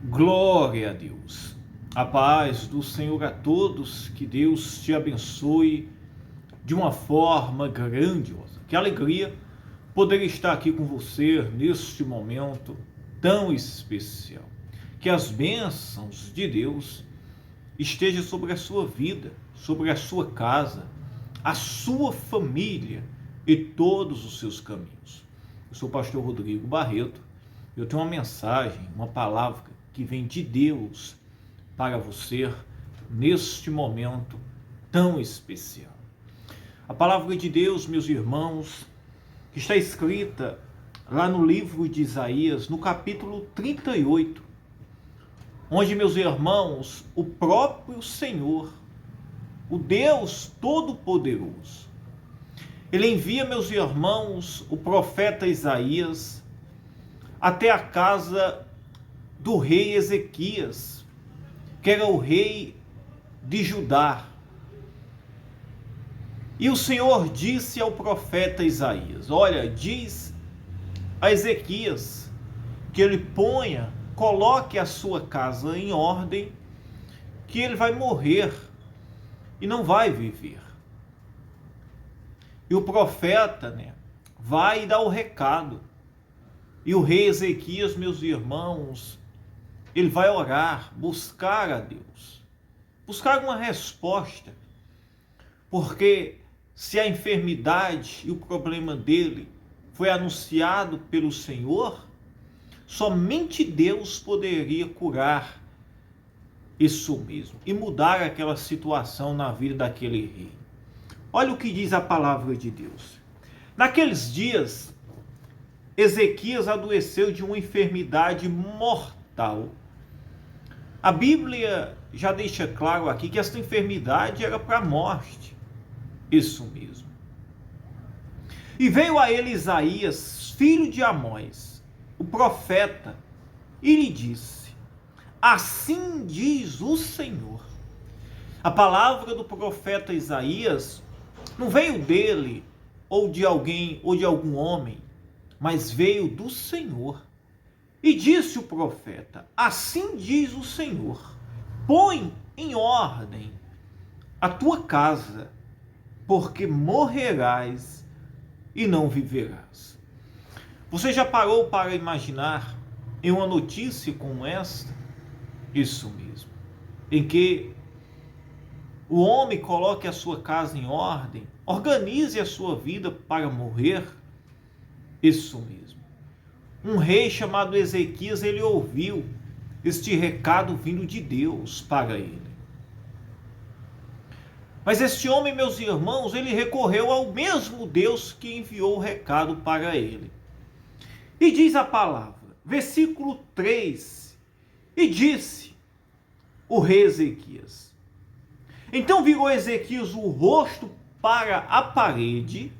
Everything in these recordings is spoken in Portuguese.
Glória a Deus. A paz do Senhor a todos, que Deus te abençoe de uma forma grandiosa. Que alegria poder estar aqui com você neste momento tão especial. Que as bênçãos de Deus estejam sobre a sua vida, sobre a sua casa, a sua família e todos os seus caminhos. Eu sou o pastor Rodrigo Barreto. Eu tenho uma mensagem, uma palavra que vem de Deus para você neste momento tão especial. A palavra de Deus, meus irmãos, que está escrita lá no livro de Isaías, no capítulo 38, onde, meus irmãos, o próprio Senhor, o Deus Todo-Poderoso, ele envia, meus irmãos, o profeta Isaías até a casa do rei Ezequias, que era o rei de Judá. E o Senhor disse ao profeta Isaías: olha, diz a Ezequias que ele coloque a sua casa em ordem, que ele vai morrer e não vai viver. E o profeta, vai dar o recado. E o rei Ezequias, meus irmãos, ele vai orar, buscar a Deus, buscar uma resposta, porque se a enfermidade e o problema dele foi anunciado pelo Senhor, somente Deus poderia curar isso mesmo e mudar aquela situação na vida daquele rei. Olha o que diz a palavra de Deus. Naqueles dias, Ezequias adoeceu de uma enfermidade mortal. A Bíblia já deixa claro aqui que essa enfermidade era para a morte. Isso mesmo. E veio a ele Isaías, filho de Amós, o profeta, e lhe disse: assim diz o Senhor. A palavra do profeta Isaías não veio dele, ou de alguém, ou de algum homem, mas veio do Senhor. E disse o profeta: assim diz o Senhor, põe em ordem a tua casa, porque morrerás e não viverás. Você já parou para imaginar em uma notícia como esta? Isso mesmo, em que o homem coloque a sua casa em ordem, organize a sua vida para morrer? Isso mesmo. Um rei chamado Ezequias, ele ouviu este recado vindo de Deus para ele. Mas este homem, meus irmãos, ele recorreu ao mesmo Deus que enviou o recado para ele. E diz a palavra, versículo 3, e disse o rei Ezequias: então virou Ezequias o rosto para a parede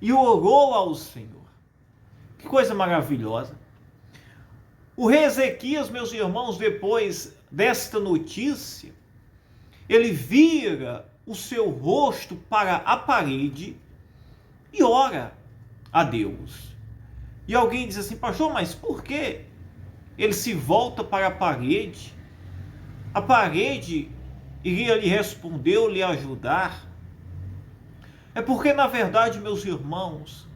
e orou ao Senhor. Que coisa maravilhosa. O rei Ezequias, meus irmãos, depois desta notícia, ele vira o seu rosto para a parede e ora a Deus. E alguém diz assim: pastor, mas por que ele se volta para a parede? A parede iria lhe responder ou lhe ajudar? É porque, na verdade, meus irmãos,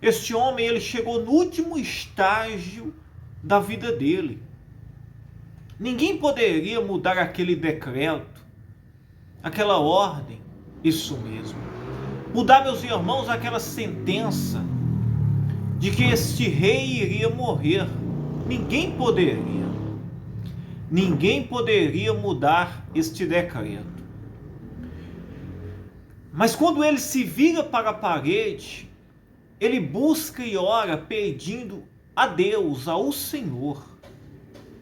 este homem, ele chegou no último estágio da vida dele. Ninguém poderia mudar aquele decreto, aquela ordem, isso mesmo. Mudar, meus irmãos, aquela sentença de que este rei iria morrer. Ninguém poderia. Ninguém poderia mudar este decreto. Mas quando ele se vira para a parede, ele busca e ora pedindo a Deus, ao Senhor,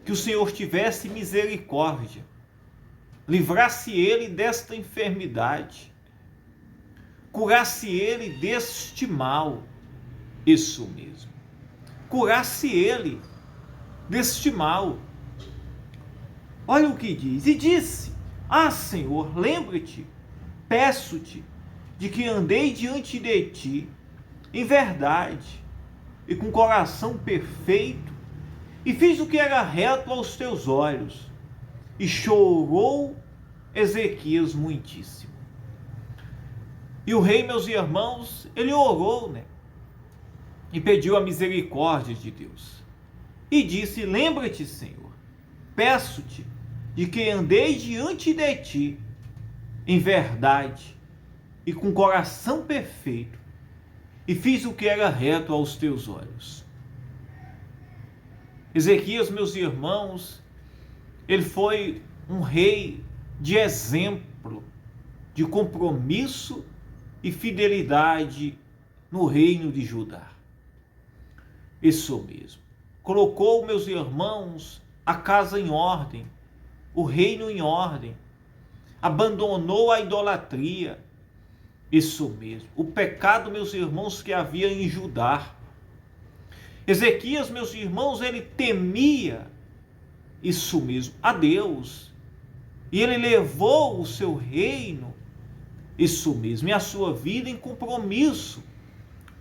que o Senhor tivesse misericórdia, livrasse ele desta enfermidade, curasse ele deste mal. Isso mesmo, curasse ele deste mal. Olha o que diz, e disse: ah, Senhor, lembra-te, peço-te, de que andei diante de ti em verdade e com coração perfeito e fiz o que era reto aos teus olhos. E chorou Ezequias muitíssimo. E o rei, meus irmãos, ele orou, né? E pediu a misericórdia de Deus. E disse: lembra-te, Senhor, peço-te de que andei diante de ti em verdade e com coração perfeito, e fiz o que era reto aos teus olhos. Ezequias, meus irmãos, ele foi um rei de exemplo, de compromisso e fidelidade no reino de Judá. Isso mesmo. Colocou, meus irmãos, a casa em ordem, o reino em ordem, abandonou a idolatria. Isso mesmo. O pecado, meus irmãos, que havia em Judá. Ezequias, meus irmãos, ele temia, isso mesmo, a Deus. E ele levou o seu reino, isso mesmo, e a sua vida em compromisso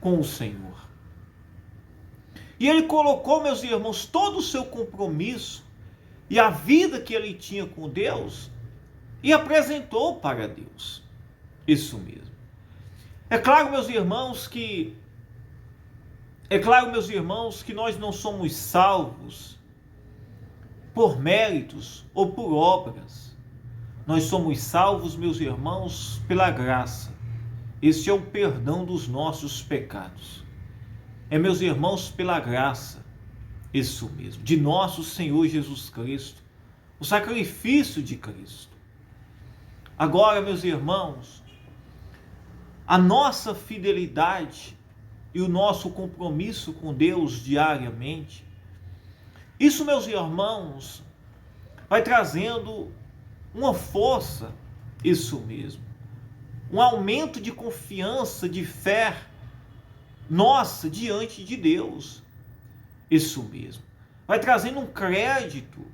com o Senhor. E ele colocou, meus irmãos, todo o seu compromisso e a vida que ele tinha com Deus e apresentou para Deus. Isso mesmo. É claro, meus irmãos, que nós não somos salvos por méritos ou por obras. Nós somos salvos, meus irmãos, pela graça. Esse é o perdão dos nossos pecados. É, meus irmãos, pela graça, isso mesmo, de nosso Senhor Jesus Cristo, o sacrifício de Cristo. Agora, meus irmãos, a nossa fidelidade e o nosso compromisso com Deus diariamente, isso, meus irmãos, vai trazendo uma força, isso mesmo, um aumento de confiança, de fé nossa diante de Deus. Isso mesmo. Vai trazendo um crédito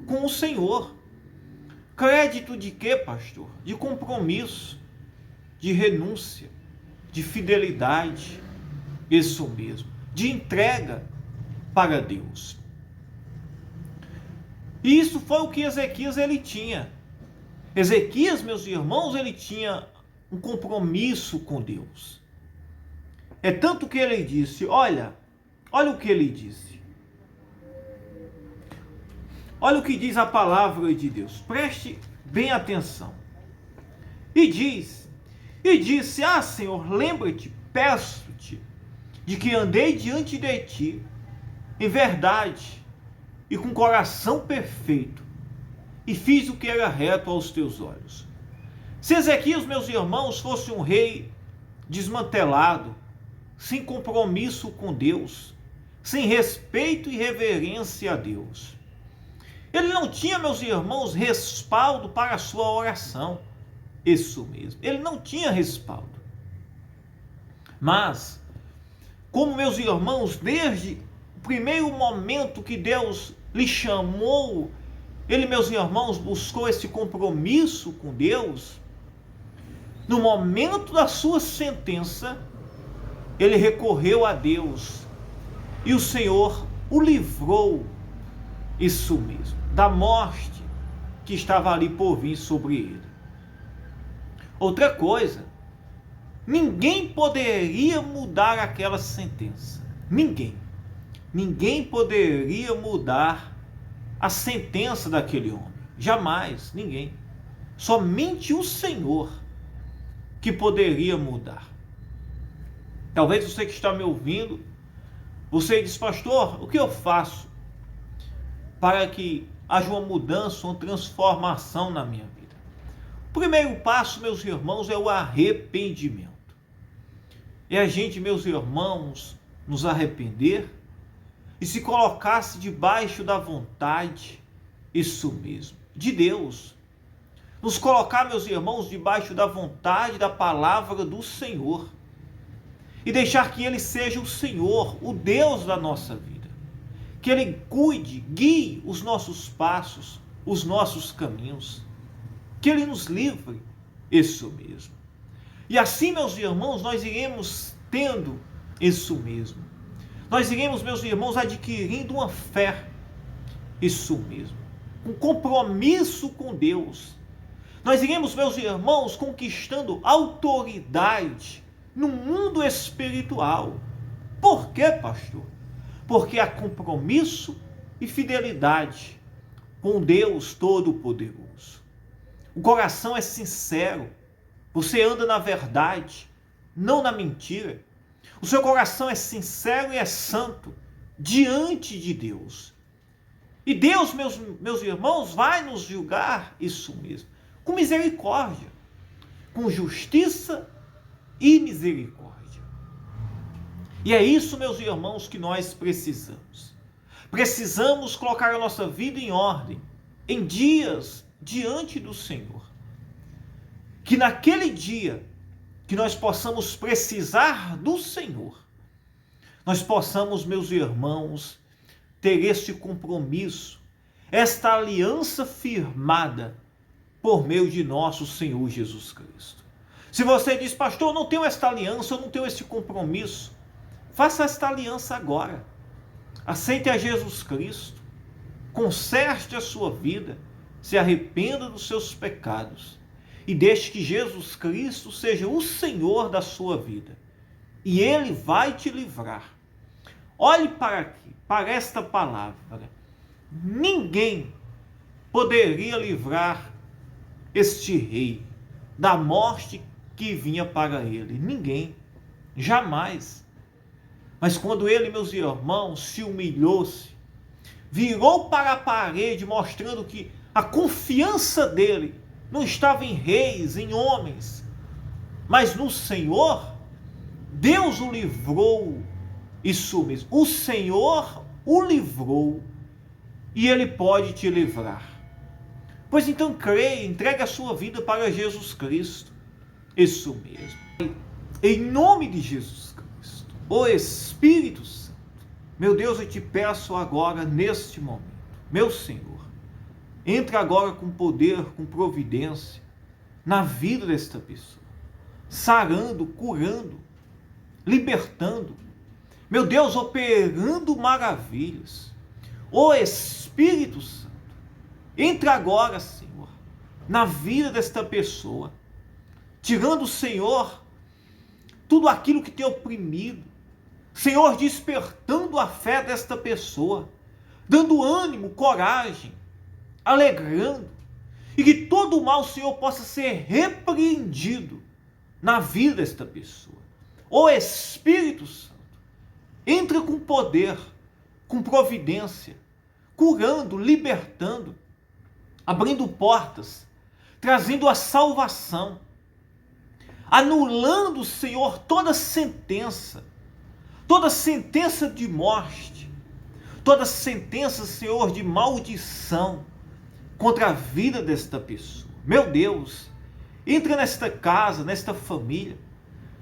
com o Senhor. Crédito de quê, pastor? De compromisso, de renúncia, de fidelidade. Isso mesmo. De entrega para Deus. E isso foi o que Ezequias ele tinha. Ezequias, meus irmãos, ele tinha um compromisso com Deus. É tanto que ele disse, olha o que ele disse. Olha o que diz a palavra de Deus. Preste bem atenção. E disse, Senhor, lembra-te, peço-te, de que andei diante de ti, em verdade, e com coração perfeito, e fiz o que era reto aos teus olhos. Se Ezequias, meus irmãos, fosse um rei desmantelado, sem compromisso com Deus, sem respeito e reverência a Deus, ele não tinha, meus irmãos, respaldo para a sua oração. Isso mesmo, ele não tinha respaldo. Mas, como, meus irmãos, desde o primeiro momento que Deus lhe chamou, ele, meus irmãos, buscou esse compromisso com Deus. No momento da sua sentença, ele recorreu a Deus e o Senhor o livrou, isso mesmo, da morte que estava ali por vir sobre ele. Outra coisa, ninguém poderia mudar aquela sentença. Ninguém poderia mudar a sentença daquele homem. Jamais, ninguém. Somente o Senhor que poderia mudar. Talvez você que está me ouvindo, você diz, pastor, o que eu faço para que haja uma mudança, uma transformação na minha vida? O primeiro passo, meus irmãos, é o arrependimento. É a gente, meus irmãos, nos arrepender e se colocar-se debaixo da vontade, isso mesmo, de Deus. Nos colocar, meus irmãos, debaixo da vontade da palavra do Senhor. E deixar que Ele seja o Senhor, o Deus da nossa vida. Que Ele cuide, guie os nossos passos, os nossos caminhos. Que Ele nos livre, isso mesmo. E assim, meus irmãos, nós iremos tendo isso mesmo. Nós iremos, meus irmãos, adquirindo uma fé, isso mesmo, um compromisso com Deus. Nós iremos, meus irmãos, conquistando autoridade no mundo espiritual. Por quê, pastor? Porque há compromisso e fidelidade com Deus Todo-Poderoso. O coração é sincero, você anda na verdade, não na mentira. O seu coração é sincero e é santo diante de Deus. E Deus, meus irmãos, vai nos julgar isso mesmo, com misericórdia, com justiça e misericórdia. E é isso, meus irmãos, que nós precisamos. Precisamos colocar a nossa vida em ordem, em dias diante do Senhor. Que naquele dia que nós possamos precisar do Senhor, nós possamos, meus irmãos, ter este compromisso, esta aliança firmada por meio de nosso Senhor Jesus Cristo. Se você diz, pastor, eu não tenho esta aliança, eu não tenho esse compromisso, faça esta aliança agora. Aceite a Jesus Cristo, conserte a sua vida, se arrependa dos seus pecados e deixe que Jesus Cristo seja o Senhor da sua vida. E Ele vai te livrar. Olhe para aqui, para esta palavra. Ninguém poderia livrar este rei da morte que vinha para ele. Ninguém. Jamais. Mas quando ele, meus irmãos, se humilhou-se, virou para a parede, mostrando que a confiança dele não estava em reis, em homens, mas no Senhor, Deus o livrou. Isso mesmo, o Senhor o livrou e Ele pode te livrar. Pois então creia, entregue a sua vida para Jesus Cristo. Isso mesmo. Em nome de Jesus Cristo, o Espírito Santo, meu Deus, eu te peço agora, neste momento, meu Senhor, entra agora com poder, com providência, na vida desta pessoa, sarando, curando, libertando, meu Deus, operando maravilhas. O Espírito Santo, entra agora, Senhor, na vida desta pessoa, tirando, Senhor, tudo aquilo que tem oprimido. Senhor, despertando a fé desta pessoa, dando ânimo, coragem, alegrando, e que todo o mal, Senhor, possa ser repreendido na vida desta pessoa. O Espírito Santo, entra com poder, com providência, curando, libertando, abrindo portas, trazendo a salvação, anulando, Senhor, toda sentença de morte, toda sentença, Senhor, de maldição contra a vida desta pessoa. Meu Deus, entra nesta casa, nesta família.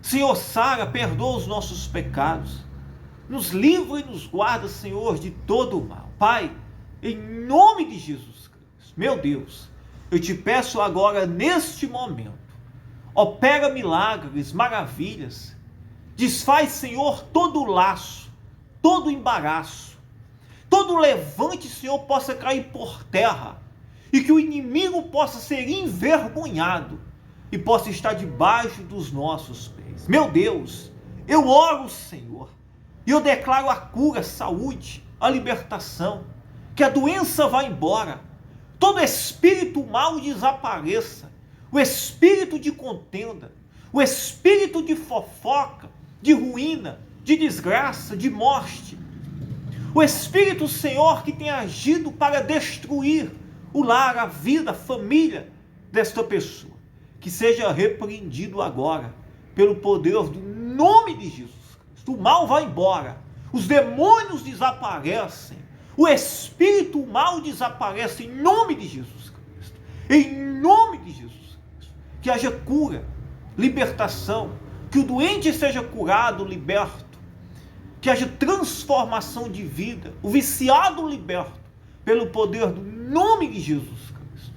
Senhor, sara, perdoa os nossos pecados. Nos livra e nos guarda, Senhor, de todo o mal. Pai, em nome de Jesus Cristo, meu Deus, eu te peço agora, neste momento, opera milagres, maravilhas. Desfaz, Senhor, todo o laço, todo o embaraço, todo levante, Senhor, possa cair por terra, e que o inimigo possa ser envergonhado e possa estar debaixo dos nossos pés. Meu Deus, eu oro, Senhor, e eu declaro a cura, a saúde, a libertação, que a doença vá embora, todo espírito mal desapareça, o espírito de contenda, o espírito de fofoca, de ruína, de desgraça, de morte, o espírito, Senhor, que tem agido para destruir o lar, a vida, a família desta pessoa, que seja repreendido agora, pelo poder do nome de Jesus. O mal vai embora, os demônios desaparecem, o espírito mal desaparece em nome de Jesus Cristo. Em nome de Jesus Cristo. Que haja cura, libertação, que o doente seja curado, liberto, que haja transformação de vida, o viciado liberto, pelo poder do nome de Jesus Cristo.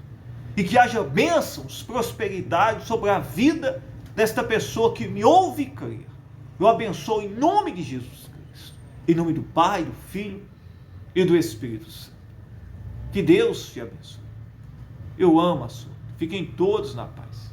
E que haja bênçãos, prosperidade sobre a vida desta pessoa que me ouve crer. Eu abençoo em nome de Jesus Cristo. Em nome do Pai, do Filho e do Espírito Santo. Que Deus te abençoe. Eu amo a sua. Fiquem todos na paz.